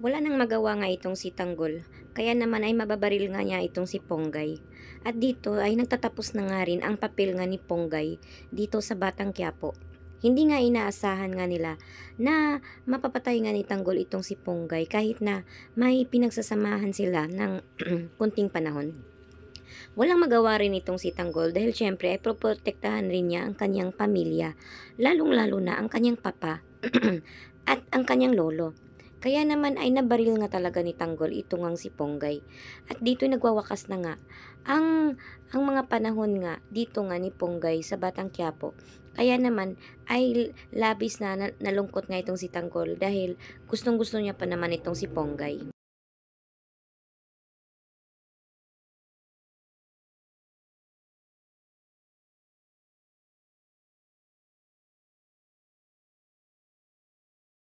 Wala nang magawa nga itong si Tanggol, kaya naman ay mababaril nga niya itong si Ponggay. At dito ay nagtatapos na nga rin ang papel nga ni Ponggay dito sa Batang Quiapo. Hindi nga inaasahan nga nila na mapapatay nga ni Tanggol itong si Ponggay kahit na may pinagsasamahan sila ng kunting panahon. Walang magawa rin itong si Tanggol dahil syempre ay proprotektahan rin niya ang kanyang pamilya, lalong-lalo na ang kanyang papa at ang kanyang lolo. Kaya naman ay nabaril nga talaga ni Tanggol ito ngang si Ponggay. At dito nagwawakas na nga ang mga panahon nga dito nga ni Ponggay sa Batang Quiapo. Kaya naman ay labis na nalungkot nga itong si Tanggol dahil gustong-gusto niya pa naman itong si Ponggay.